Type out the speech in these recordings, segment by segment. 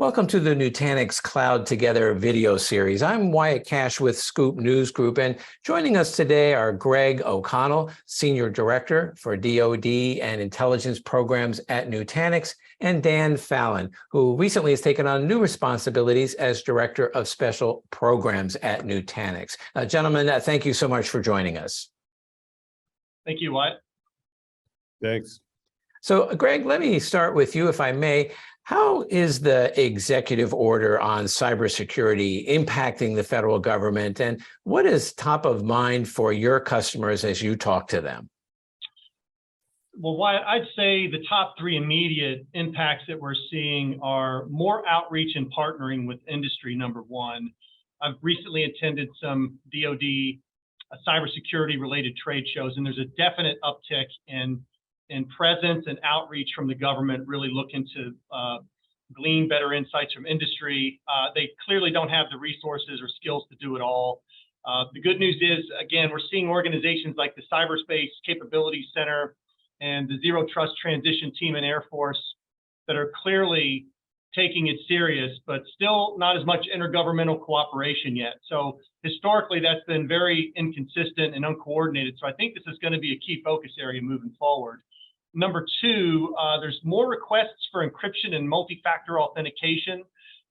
Welcome to the Nutanix Cloud Together video series. I'm Wyatt Cash with Scoop News Group, and joining us today are Greg O'Connell, Senior Director for DoD and Intelligence Programs at Nutanix, and Dan Fallon, who recently has taken on new responsibilities as Director of Special Programs at Nutanix. Gentlemen, thank you so much for joining us. Thank you, Wyatt. Thanks. So, Greg, let me start with you, if I may. How is the executive order on cybersecurity impacting the federal government, and what is top of mind for your customers as you talk to them? Well, Wyatt, I'd say the top three immediate impacts that we're seeing are more outreach and partnering with industry, number one. I've recently attended some DoD cybersecurity related trade shows, and there's a definite uptick in presence and outreach from the government, really looking to glean better insights from industry. They clearly don't have the resources or skills to do it all. The good news is, again, we're seeing organizations like the Cyberspace Capability Center and the Zero Trust Transition Team in Air Force that are clearly taking it serious, but still not as much intergovernmental cooperation yet. So historically, that's been very inconsistent and uncoordinated. So I think this is going to be a key focus area moving forward. Number two, there's more requests for encryption and multi-factor authentication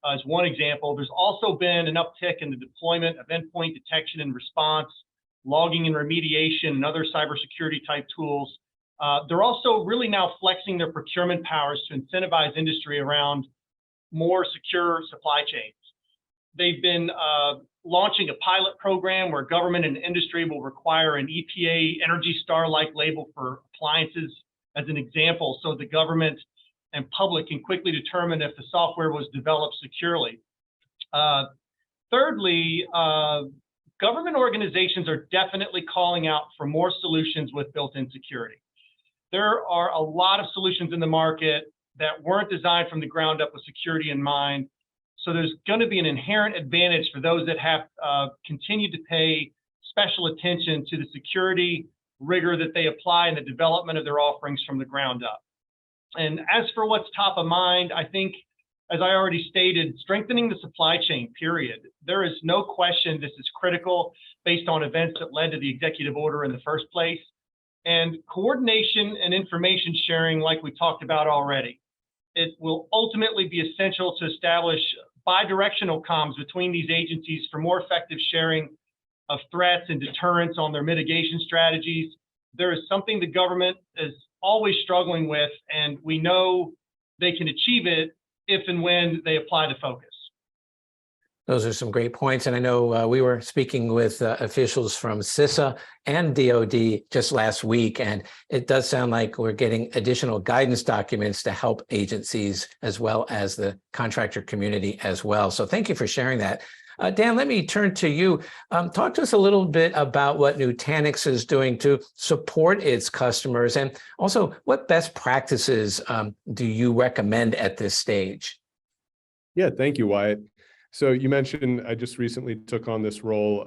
as one example. There's also been an uptick in the deployment of endpoint detection and response, logging and remediation, and other cybersecurity type tools. They're also really now flexing their procurement powers to incentivize industry around more secure supply chains. They've been launching a pilot program where government and industry will require an EPA Energy Star-like label for appliances as an example, so the government and public can quickly determine if the software was developed securely. Thirdly, government organizations are definitely calling out for more solutions with built-in security. There are a lot of solutions in the market that weren't designed from the ground up with security in mind. So there's going to be an inherent advantage for those that have continued to pay special attention to the security rigor that they apply in the development of their offerings from the ground up. And as for what's top of mind, I think, as I already stated, strengthening the supply chain, period. There is no question this is critical based on events that led to the executive order in the first place. And coordination and information sharing, like we talked about already. It will ultimately be essential to establish bi-directional comms between these agencies for more effective sharing of threats and deterrence on their mitigation strategies. There is something the government is always struggling with, and we know they can achieve it if and when they apply the focus. Those are some great points. And I know we were speaking with officials from CISA and DoD just last week, and it does sound like we're getting additional guidance documents to help agencies as well as the contractor community as well. So thank you for sharing that. Dan, let me turn to you. Talk to us a little bit about what Nutanix is doing to support its customers, and also what best practices do you recommend at this stage? Yeah, thank you, Wyatt. So you mentioned I just recently took on this role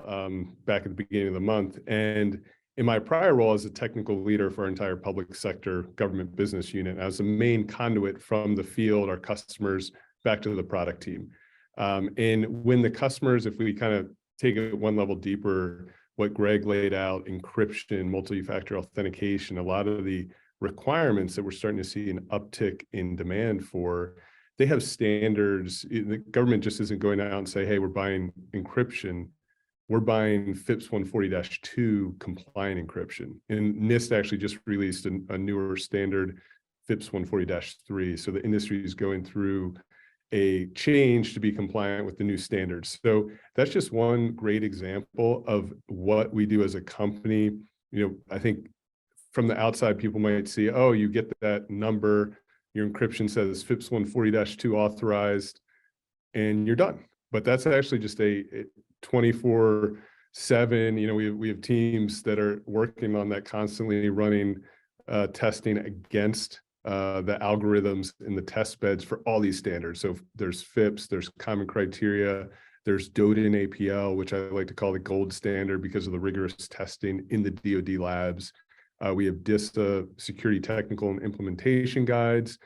back at the beginning of the month. And in my prior role as a technical leader for our entire public sector government business unit, I was the main conduit from the field, our customers, back to the product team. And when the customers, if we kind of take it one level deeper, what Greg laid out, encryption, multi-factor authentication, a lot of the requirements that we're starting to see an uptick in demand for, they have standards. The government just isn't going out and say, hey, we're buying encryption. We're buying FIPS 140-2 compliant encryption. And NIST actually just released a newer standard, FIPS 140-3. So the industry is going through a change to be compliant with the new standards. So that's just one great example of what we do as a company. You know, I think from the outside, people might see, oh, you get that number, your encryption says FIPS 140-2 authorized, and you're done. But that's actually just a 24/7, you know, we have teams that are working on that, constantly running testing against the algorithms in the test beds for all these standards. So there's FIPS, there's common criteria, there's DODIN APL, which I like to call the gold standard because of the rigorous testing in the DoD labs. We have DISA security technical and implementation guides,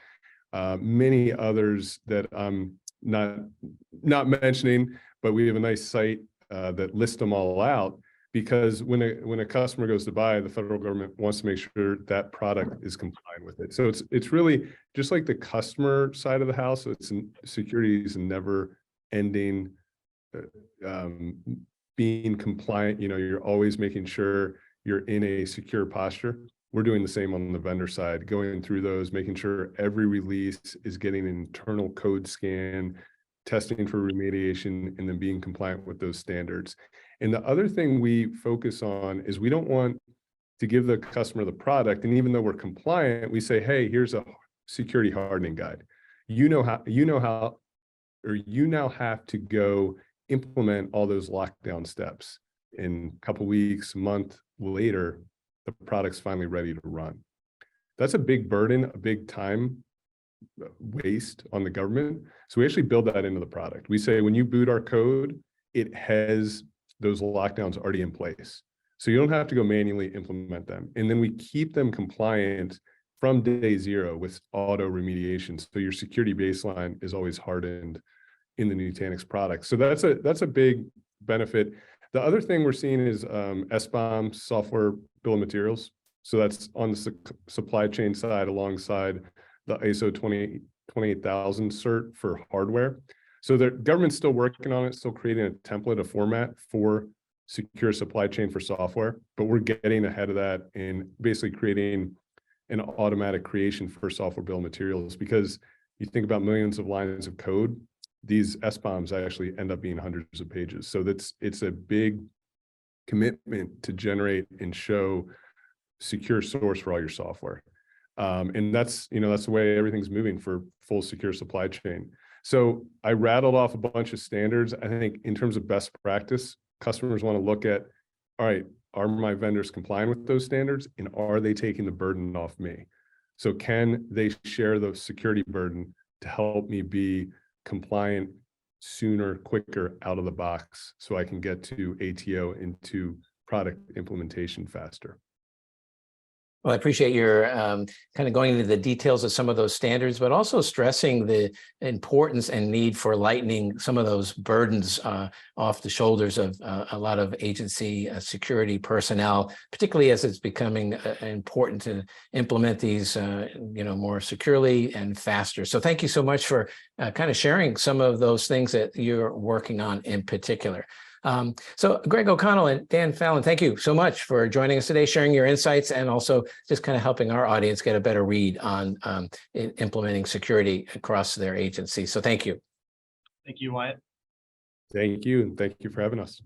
many others that I'm not mentioning, but we have a nice site that lists them all out, because when a customer goes to buy, the federal government wants to make sure that product is compliant with it. So it's really just like the customer side of the house. So security is never ending, being compliant. You're always making sure you're in a secure posture. We're doing the same on the vendor side, going through those, making sure every release is getting an internal code scan, testing for remediation, and then being compliant with those standards. And the other thing we focus on is we don't want to give the customer the product, and even though we're compliant, we say, hey, here's a security hardening guide. You now have to go implement all those lockdown steps. In a couple weeks, month later, the product's finally ready to run. That's a big burden, a big time waste on the government. So we actually build that into the product. We say, when you boot our code, it has those lockdowns already in place. So you don't have to go manually implement them. And then we keep them compliant from day zero with auto remediation. So your security baseline is always hardened in the Nutanix product. So that's a big benefit. The other thing we're seeing is SBOM, software bill of materials. So that's on the supply chain side alongside the ISO 28000 cert for hardware. So the government's still working on it, still creating a template, a format for secure supply chain for software, but we're getting ahead of that and basically creating an automatic creation for software bill of materials. Because you think about millions of lines of code, these SBOMs actually end up being hundreds of pages. So it's a big commitment to generate and show secure source for all your software. And that's the way everything's moving for full secure supply chain. So I rattled off a bunch of standards. I think in terms of best practice, customers want to look at, all right, are my vendors compliant with those standards, and are they taking the burden off me? So can they share the security burden to help me be compliant sooner, quicker out of the box, so I can get to ATO into product implementation faster? Well, I appreciate your kind of going into the details of some of those standards, but also stressing the importance and need for lightening some of those burdens off the shoulders of a lot of agency security personnel, particularly as it's becoming important to implement these, more securely and faster. So thank you so much for kind of sharing some of those things that you're working on in particular. So Greg O'Connell and Dan Fallon, thank you so much for joining us today, sharing your insights, and also just kind of helping our audience get a better read on implementing security across their agency. So thank you. Thank you, Wyatt. Thank you, and thank you for having us.